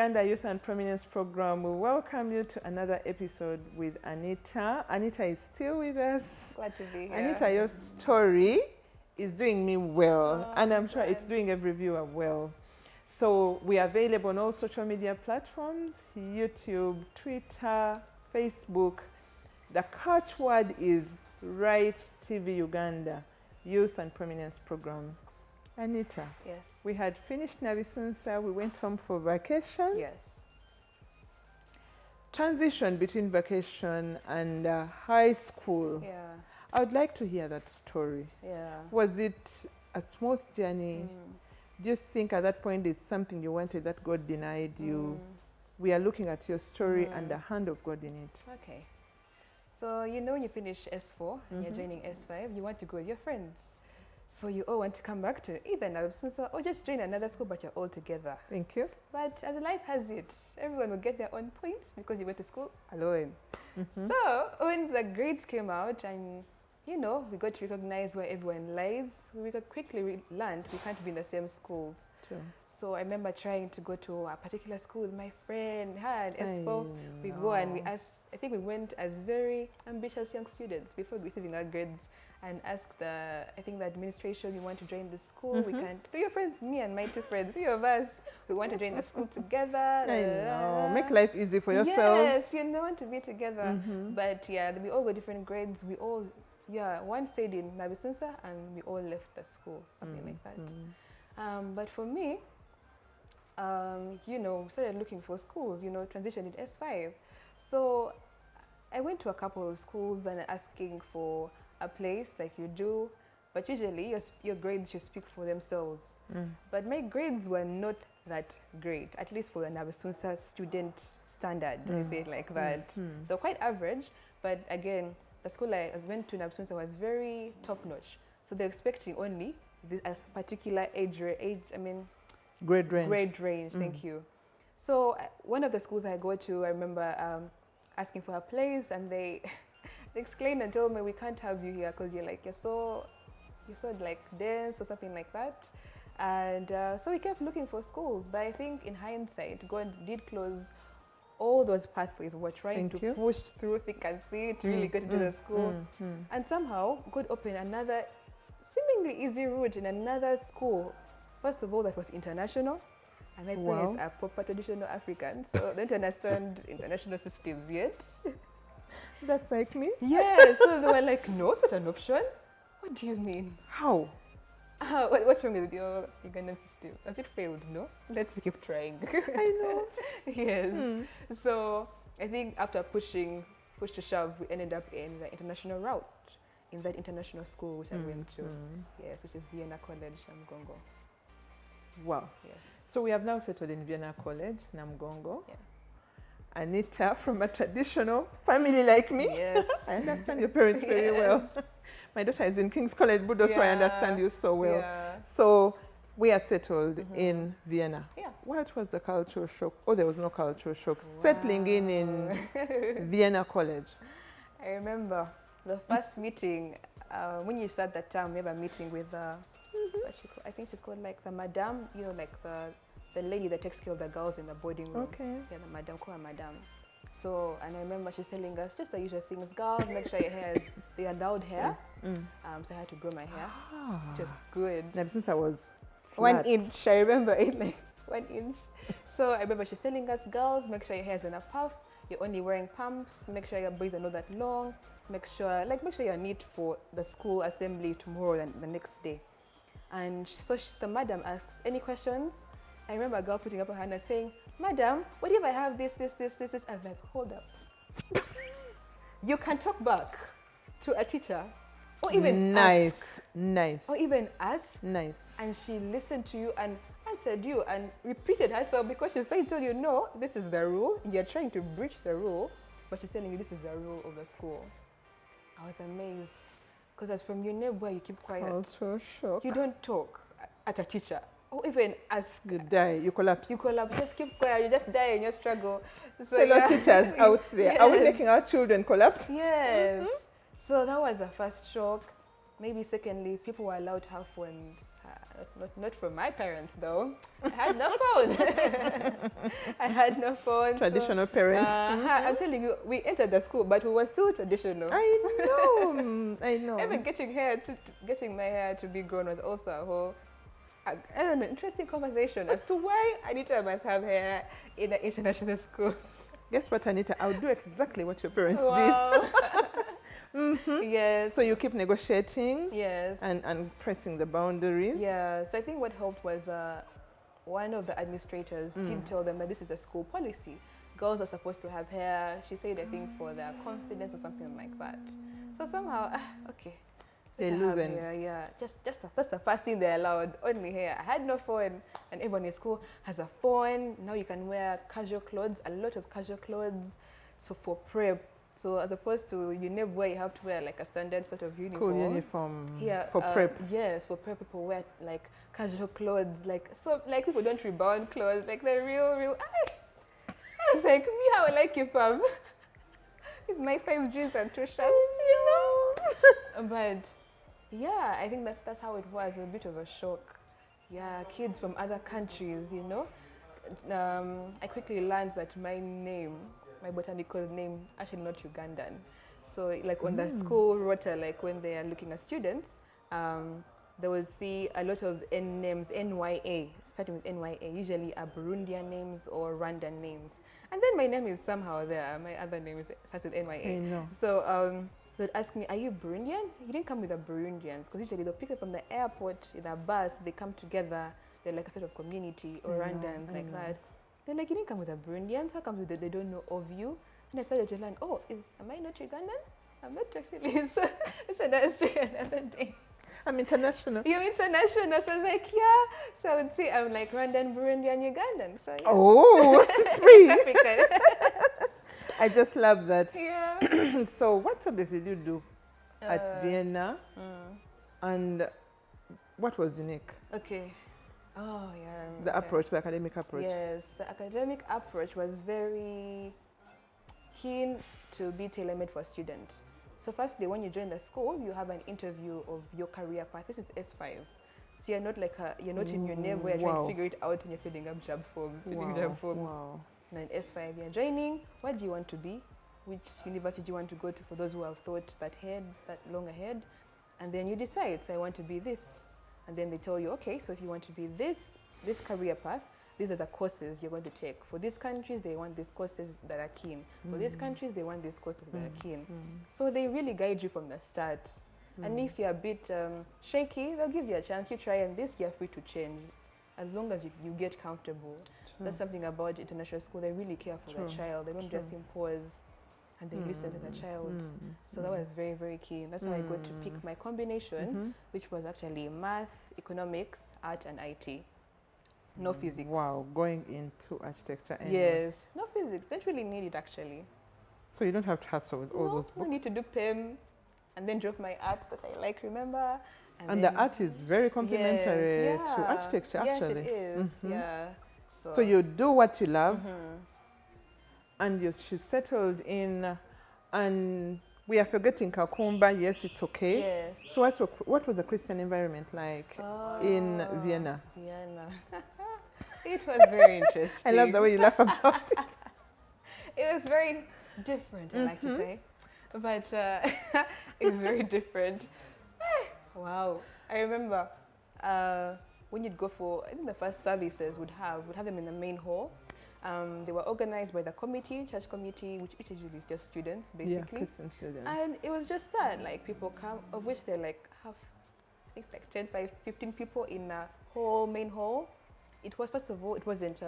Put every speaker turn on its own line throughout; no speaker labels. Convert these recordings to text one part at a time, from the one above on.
Uganda Youth and Prominence Program. We welcome you to another episode with Anita. Anita is still with us.
Glad to be here.
Anita, your story is doing me well, and I'm sure
glad.
it's doing every viewer well. So we are available on all social media platforms, YouTube, Twitter, Facebook. The catchword is Rite TV Uganda Youth and Prominence Program. Anita,
Yes.
we had finished Nabisunsa, we went home for vacation.
Yes.
Transition between vacation and high school.
Yeah.
I would like to hear that story.
Yeah.
Was it a smooth journey? Do you think at that point it's something you wanted that God denied you? We are looking at your story and the hand of God in it.
Okay. So you know when you finish S4 and you're joining S5, you want to go with your friends. So you all want to come back to either Nabisunsa or just join another school, but you're all together.
Thank you.
But as life has it, everyone will get their own points because you went to school alone. So when the grades came out and you know, we got to recognize where everyone lies, we got quickly learned we can't be in the same schools.
True.
So I remember trying to go to a particular school with my friend, her at S4. We go and we ask, I think we went as very ambitious young students before receiving our grades and ask the administration, we want to join the school. We can't, three of friends, me and my two friends, three of us, we want to join the school together.
I know. Make life easy for yourselves.
Yes, you know, want to be together. But yeah, we all got different grades. We all, one stayed in Nabisunsa and we all left the school, something like that. But for me, you know, started looking for schools, you know, transitioned in S5. So I went to a couple of schools and asking for a place like you do, but usually your grades should speak for themselves. But my grades were not that great, at least for the Nabisunsa student standard, let me say it like that. They were quite average, but again, the school I went to in Nabisunsa was very top-notch. So they're expecting only this as particular grade range, thank you. So one of the schools I go to, I remember asking for a place and they explained and told me, we can't have you here because you're so like dense or something like that. And so we kept looking for schools, but I think in hindsight, God did close all those pathways. We're trying to push through thick and thin to really get into the school. And somehow God opened another seemingly easy route in another school. First of all, that was international. And my parents are proper traditional Africans, so they don't understand international systems yet.
That's like me.
Yeah, so they were like, no, it's not an option. What do you mean?
How?
What's wrong with your Ugandan system? Has it failed? No? Let's keep trying.
I know.
Yes. So I think after push to shove, we ended up in the international route, in that international school which I went to. Yes, which is Vienna College, Namgongo.
Wow.
Yes.
So we have now settled in Vienna College, Namgongo.
Yeah.
Anita, from a traditional family like me.
Yes.
I understand your parents very well. My daughter is in King's College, Budo, so I understand you so well.
Yeah.
So we are settled in Vienna.
Yeah.
What was the cultural shock? Oh, there was no cultural shock. Settling in Vienna College.
I remember the first meeting, when you start that term, we have a meeting with I think she's called like the madam, you know, like the lady that takes care of the girls in the boarding room.
Okay.
Yeah, the madam, call her madam. So, and I remember she's telling us just the usual things. Girls, make sure your hair they allowed hair. So I had to grow my hair, which is good.
Since I was
flat. 1 inch, I remember it, like 1 inch. So I remember she's telling us, girls, make sure your hair is in a puff. You're only wearing pumps. Make sure your braids are not that long. Make sure you're neat for the school assembly tomorrow and the next day. And so the madam asks, any questions? I remember a girl putting up her hand and saying, madam, what if I have this? I was like, hold up. You can talk back to a teacher or even ask. Nice. Or even ask.
Nice.
And she listened to you and answered you and repeated herself because she's trying to tell you, no, this is the rule. You're trying to breach the rule, but she's telling you this is the rule of the school. I was amazed. Because as from your neighbor, you keep quiet.
Cultural shock.
You don't talk at a teacher. Or even ask.
You die, you collapse.
You collapse, just keep quiet, you just die in your struggle. So,
fellow teachers out there,
yes.
Are we making our children collapse?
Yes. So that was the first shock. Maybe secondly, people were allowed to have phones. Not from my parents though. I had no phone. I had no phone.
Traditional parents.
I'm telling you, we entered the school, but we were still traditional.
I know. I know.
Even getting my hair to be grown was also a whole, I don't know, interesting conversation as to why Anita must have hair in an international school.
Guess what, Anita? I'll do exactly what your parents
Wow.
did.
Yes.
So you keep negotiating.
Yes.
And pressing the boundaries.
Yes. I think what helped was one of the administrators did tell them that this is a school policy. Girls are supposed to have hair. She said, I think, for their confidence or something like that. So somehow, okay.
They loosened.
Yeah. That's the first thing they allowed. Only hair. I had no phone, and everyone in school has a phone. Now you can wear casual clothes, a lot of casual clothes. So for prep, so as opposed to UNEB where you have to wear like a standard sort of
School uniform
here,
for prep.
Yes, for prep people wear like casual clothes, like so like people don't rebound clothes, like the real. I was like, me how I like you, fam. With my 5 jeans and 2 shirts, you know. But yeah, I think that's how it was. A bit of a shock. Yeah, kids from other countries, you know. I quickly learned that my botanical name, actually not Ugandan. So like on the school rota, like when they are looking at students, they will see a lot of N names, NYA, starting with NYA, usually are Burundian names or Rwandan names. And then my name is somehow there. My other name starts with NYA.
I know.
So they'd ask me, are you Burundian? You didn't come with the Burundians, because usually they'll pick up from the airport in a bus, they come together, they're like a sort of community or Rwandans like that. They're like, you didn't come with the Burundians, how come they don't know of you? And I started to learn, am I not Ugandan? I'm not actually. So it's another day.
I'm international.
You're international. So I was like, yeah. So I would say I'm like Rwandan, Burundian, Ugandan. So yeah.
Oh, sweet.
African.
I just love that.
Yeah.
So what subjects did you do at Vienna? And what was unique?
Okay. Oh, yeah.
The approach, the academic approach.
Yes, the academic approach was very keen to be tailor-made for students. So firstly, when you join the school, you have an interview of your career path. This is S5. So you're not like you're not in your name where you're trying to figure it out when you're filling up job forms.
Wow.
Now in S5, you're joining. What do you want to be? Which university do you want to go to, for those who have thought that long ahead? And then you decide, so I want to be this. And then they tell you, okay, so if you want to be this career path, these are the courses you're going to take. For these countries, they want these courses that are keen. For these countries, they want these courses that are keen. So they really guide you from the start. And if you're a bit shaky, they'll give you a chance. You try, and this you're free to change, as long as you get comfortable. True. That's something about international school. They really care for the child. They don't just impose, and they listen to the child. So that was very, very keen. That's how I got to pick my combination, which was actually math, economics, art, and IT. No physics.
Wow, going into architecture.
Yes, no physics. Don't really need it actually.
So you don't have to hassle with all those books.
No need to do PEM, and then drop my art that I like. Remember.
And the art is very complementary to architecture, actually.
Yes, it is. Yeah.
So you do what you love, and she's settled in, and we are forgetting Kakumba. Yes, it's okay.
Yes.
So what was the Christian environment like in Vienna?
Vienna. It was very interesting.
I love the way you laugh about it.
It was very different, I like to say. But it was very different. Wow. I remember when you'd go for, I think the first services would have them in the main hall. They were organized by the church committee, which usually is just students, basically.
Yeah, Christian students.
And it was just that, like people come, of which they're like I think like 10, 15 people in a whole main hall. It was, first of all, it wasn't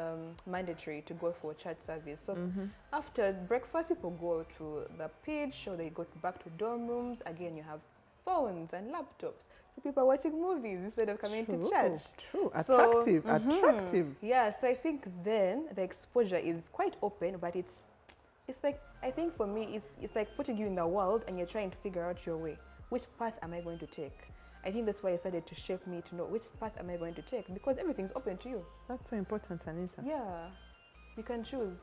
mandatory to go for church service. So after breakfast, people go to the pitch, or they go back to dorm rooms. Again, you have phones and laptops. So people are watching movies instead of coming to church.
True, attractive, attractive.
Yeah, so I think then the exposure is quite open, but it's like, I think for me, it's like putting you in the world and you're trying to figure out your way. Which path am I going to take? I think that's why it started to shape me to know which path am I going to take, because everything's open to you.
That's so important, Anita.
Yeah, you can choose.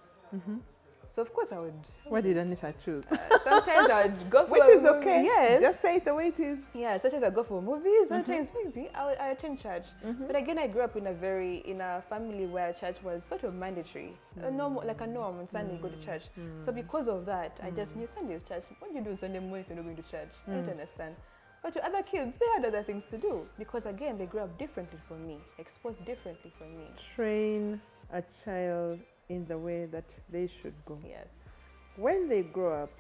So of course I would.
What did Anita choose?
Sometimes I would go for
Which
a
is
movie.
okay.
Yes.
Just say it the way it is.
Yeah, sometimes I go for movies, sometimes maybe I attend church. But again, I grew up in a family where church was sort of mandatory, a norm, like a norm on Sunday you go to church. So because of that, I just knew Sunday is church. What do you do on Sunday morning if you're not going to church? I don't understand. But to other kids, they had other things to do because again, they grew up differently from me, exposed differently from me.
Train a child in the way that they should go.
Yes.
When they grow up,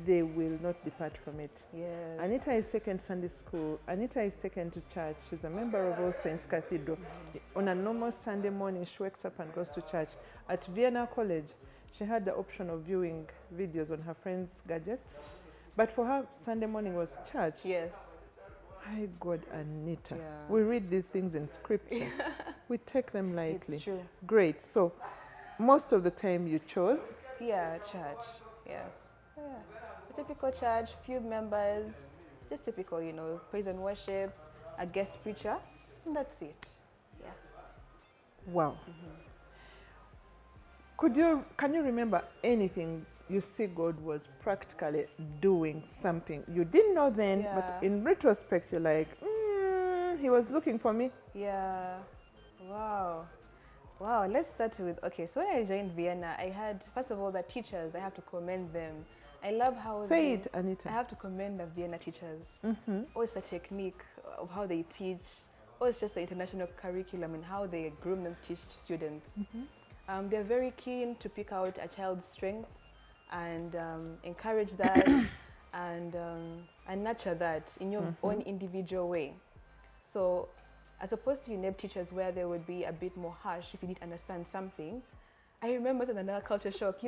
they will not depart from it.
Yes.
Anita is taken to Sunday school. Anita is taken to church. She's a member of All Saints Cathedral. On a normal Sunday morning, she wakes up and goes to church. At Vienna College, she had the option of viewing videos on her friends' gadgets. But for her, Sunday morning was church.
Yes.
My God, Anita.
Yeah.
We read these things in scripture. We take them lightly.
It's true.
Great. So, most of the time you chose?
Yeah, church. Yes. Yeah. A typical church, few members, just typical, praise and worship, a guest preacher, and that's it. Yeah.
Wow. Can you remember anything you see God was practically doing something you didn't know then, but in retrospect you're like, he was looking for me?
Yeah. Wow. Wow, let's start with, so when I joined Vienna, I had, first of all, the teachers, I have to commend them. I love how
Say it, Anita.
I have to commend the Vienna teachers. Always the technique of how they teach, or it's just the international curriculum and how they groom them to teach students. They're very keen to pick out a child's strengths and encourage that and nurture that in your own individual way. So as opposed to UNEB teachers where they would be a bit more harsh if you didn't understand something, I remember another culture shock.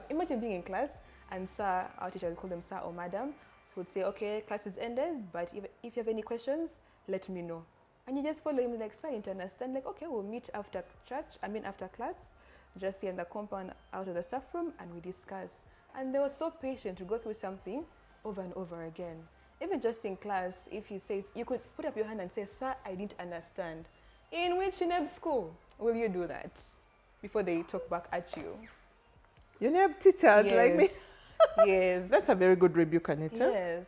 Imagine being in class and sir, our teacher, we call them sir or madam, would say, okay, class is ended, but if you have any questions, let me know. And you just follow him like, sir, you don't understand? Like, okay, we'll meet after after class, just here in the compound out of the staff room, and we discuss. And they were so patient to go through something over and over again. Even just in class, if he says, you could put up your hand and say, sir, I didn't understand. In which UNEB school will you do that before they talk back at you?
UNEB teachers like me?
Yes.
That's a very good rebuke, Anita.
Yes.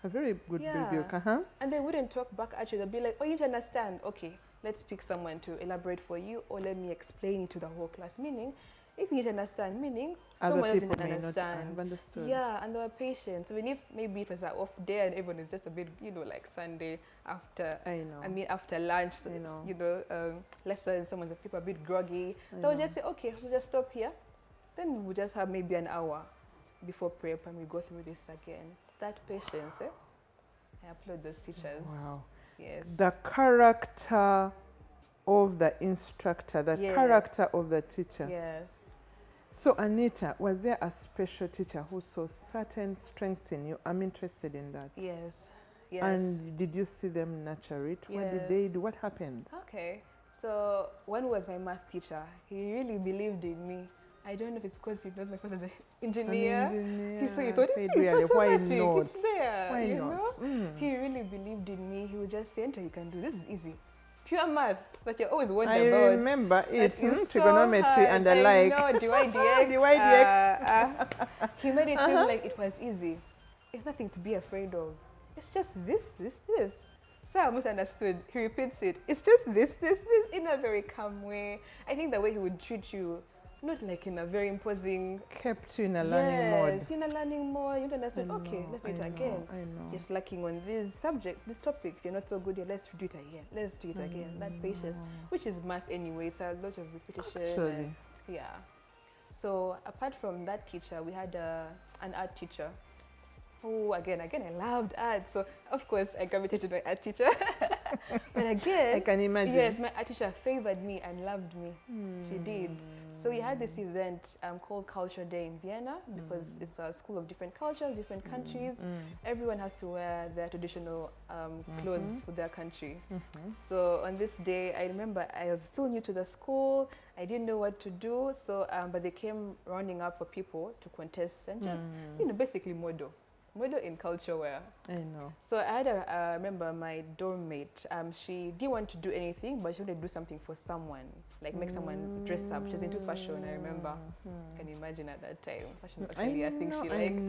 A very good rebuke.
And they wouldn't talk back at you. They'll be like, oh, you didn't understand. Okay, let's pick someone to elaborate for you, or let me explain it to the whole class. Meaning, if you didn't understand, meaning someone else didn't understand.
Have understood.
Yeah, and they were patient. I mean, if maybe it was an off day and everyone is just a bit, like Sunday after, after lunch, lesson, people are a bit groggy. They'll just say, okay, we'll just stop here. Then we'll just have maybe an hour before prep and we go through this again. That patience, I applaud those teachers.
Wow.
Yes.
The character of the instructor, the character of the teacher.
Yes.
So Anita, was there a special teacher who saw certain strengths in you? I'm interested in that.
Yes. Yes.
And did you see them nurture it?
Yes.
What did they do? What happened?
Okay. So one was my math teacher. He really believed in me. I don't know if it's because he knows my father's an engineer. He thought, it's
really,
so
why
traumatic.
not?
It's there.
Why
you
not?
know? He really believed in me. He would just say, Anita, you can do this. Is easy. Pure math that you always wonder about.
I remember it. Trigonometry
so
and the like.
I know, divide dx. He made it seem like it was easy. It's nothing to be afraid of. It's just this. So I almost understood. He repeats it. It's just this, in a very calm way. I think the way he would treat you, not like in a very imposing.
Kept you in a learning mode.
Yes, in a learning mode. You understood, okay, let's do it again.
I know.
Just lacking on this subject, these topics, you're not so good here, let's do it again. Let's do it again. That patience, which is math anyway, it's a lot of repetition.
Actually.
Yeah. So apart from that teacher, we had an art teacher who, again, I loved art. So, of course, I gravitated to my art teacher. But again,
I can imagine.
Yes, my art teacher favored me and loved me. She did. So we had this event called Culture Day in Vienna because it's a school of different cultures, different countries. Everyone has to wear their traditional clothes for their country. So on this day, I remember I was still new to the school. I didn't know what to do. So, but they came rounding up for people to contest and just, basically model in culture wear.
I know.
So I had I remember my dorm mate, she didn't want to do anything, but she wanted to do something for someone. like make someone dress up. She's into fashion, I remember. Can you imagine at that time? Fashion was actually a thing she liked.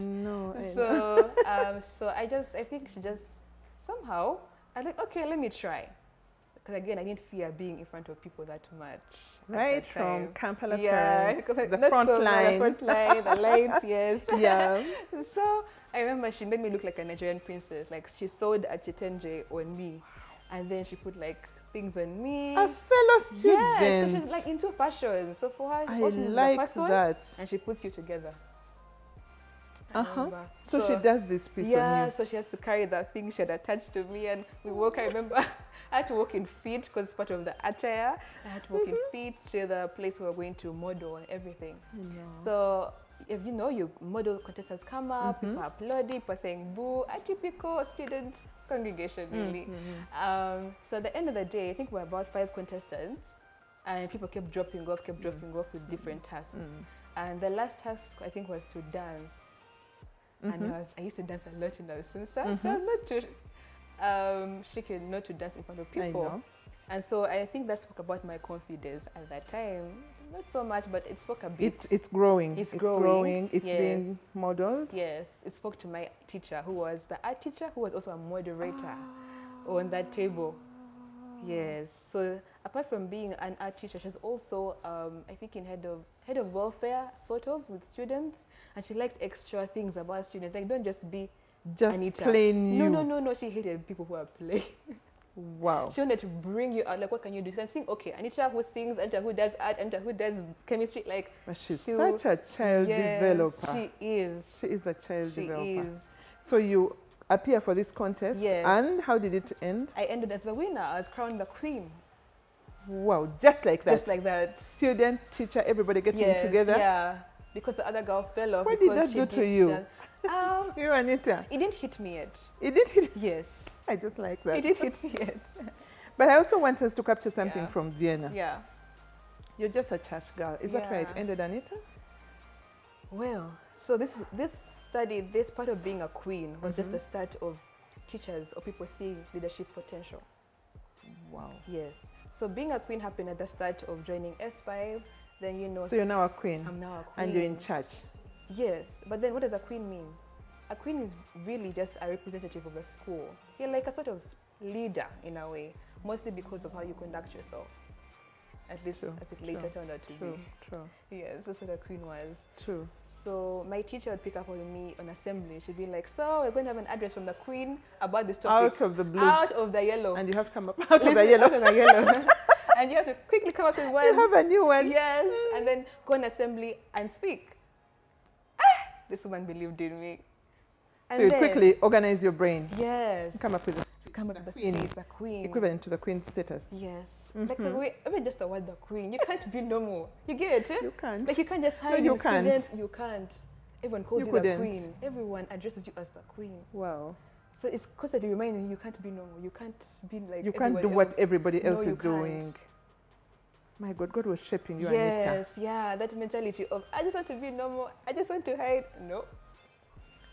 So I think she just somehow, I was like, okay, let me try. Because again, I didn't fear being in front of people that much.
Right, from Kampala
parents,
the front line.
The front line, the lights, yes.
Yeah.
So I remember she made me look like a Nigerian princess. Like she sewed a chitenje on me. And then she put like things on me.
A fellow student.
Yeah, so she's like into fashion. So for her,
I like that.
And she puts you together.
So she does this piece on you.
Yeah, so she has to carry that thing she had attached to me, and we walk. I remember I had to walk in feet because it's part of the attire. I had to walk in feet to the place we were going to model and everything. So if you know, your model contestants come up, people are applauding, people are saying boo, a typical student congregation really. So at the end of the day, I think we're about 5 contestants, and people kept dropping off with different tasks. And the last task I think was to dance. And I used to dance a lot in Abisunsa, so I'm not too shaken not to dance in front of people. And so I think that spoke about my confidence at that time. Not so much, but it spoke a bit.
It's growing. It's growing. It's
yes.
being modeled.
Yes, it spoke to my teacher, who was the art teacher, who was also a moderator on that table. Yes. So apart from being an art teacher, she's also, I think, in head of welfare, sort of, with students. And she liked extra things about students. Like, don't just be Anita.
Plain you.
No. She hated people who are playing.
Wow.
She wanted to bring you out. Like, what can you do? You can sing. Okay, Anita who sings, Anita who does art, Anita who does chemistry. Like,
but she's such a child developer.
She is.
She is a child developer.
Is.
So you appear for this contest.
Yes.
And how did it end?
I ended as the winner. I was crowned the queen.
Wow, just like that.
Just like that.
Student, teacher, everybody getting together.
Yeah. Because the other girl fell off.
What did that do to you? You, Anita?
It didn't hit me yet.
It did hit?
Yes.
I just like that.
It didn't hit me yet.
But I also want us to capture something from Vienna.
Yeah.
You're just a church girl. Is that right? Ended, Anita?
Well, so this study, this part of being a queen was just the start of teachers or people seeing leadership potential.
Wow.
Yes. So being a queen happened at the start of joining S5. Then, you know.
So you're now a queen.
I'm now a queen.
And you're in church.
Yes. But then what does a queen mean? A queen is really just a representative of a school. You're like a sort of leader in a way, mostly because of how you conduct yourself. At least as it later turned out to be.
True.
Yes, that's what a queen was.
True.
So my teacher would pick up on me on assembly. She'd be like, so we're going to have an address from the queen about this topic.
Out of the blue.
Out of the yellow.
And you have to come up out of the yellow.
Out of the yellow. And you have to quickly come up with one.
You have a new one.
Yes. And then go in assembly and speak. This woman believed in me. And
so you quickly organize your brain.
Yes.
Come up with the
queen. The queen.
Equivalent to the queen's status.
Yes. Like the way, even just the word the queen, you can't be normal. You get it?
You can't.
Like you can't just hide
you
in
can't.
students. You can't. Everyone calls you the queen. Everyone addresses you as the queen.
Wow.
So it's constantly reminding you can't be normal. You can't be like.
You can't do what everybody else is doing. My God, God was shaping you, Anita.
Yes, yeah, that mentality of I just want to be normal. I just want to hide. No.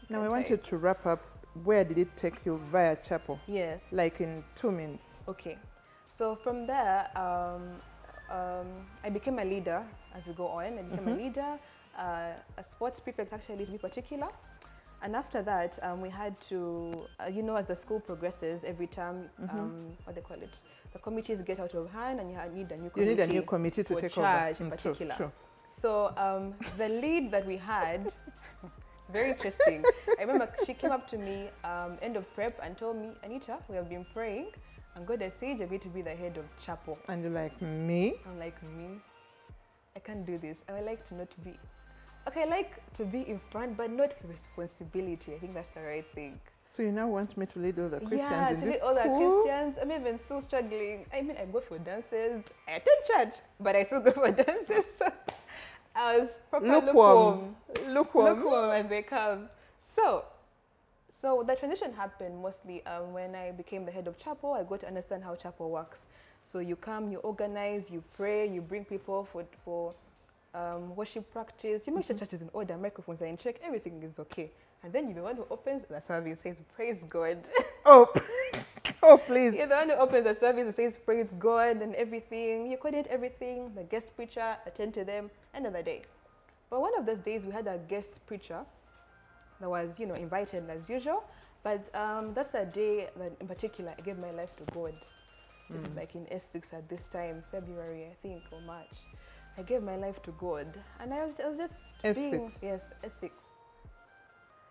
Now I want you to wrap up. Where did it take you via chapel?
Yes.
Like in 2 minutes.
Okay. So from there, I became a leader as we go on. I became a leader, a sports prefect actually to be particular. And after that, we had to, you know, as the school progresses, every term, what they call it, the committees get out of hand and you need a new committee.
You need a new committee to take over.
In particular.
True.
So the lead that we had, very interesting. I remember she came up to me end of prep and told me, Anita, we have been praying and God has said you're going to be the head of chapel.
And you're like, me?
I'm like, me? I can't do this. I would like to not be. Okay, I like to be in front, but not responsibility. I think that's the right thing.
So you now want me to lead all the Christians in this school? Yeah, to lead
all the Christians. I'm even still struggling. I mean, I go for dances. I attend church, but I still go for dances. I was proper lukewarm as they come. So the transition happened mostly when I became the head of chapel. I got to understand how chapel works. So you come, you organize, you pray, you bring people for worship practice. You make sure church is in order, microphones are in check, everything is okay. And then you're the one who opens the service, says, praise God.
Oh. Oh, please.
You're the one who opens the service and says praise God and everything. You coordinate everything, the guest preacher, attend to them, end of the day. But one of those days we had a guest preacher that was, invited as usual. But that's the day that in particular I gave my life to God. This is like in S6 at this time, February, I think, or March. I gave my life to God. And I was just
S6.
Yes, S6.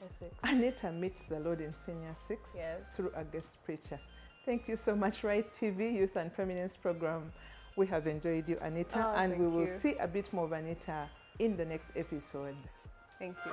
S6.
Anita meets the Lord in Senior 6
Yes.
through a guest preacher. Thank you so much, Rite TV Youth and Feminist Program. We have enjoyed you, Anita, and we will see a bit more of Anita in the next episode.
Thank you.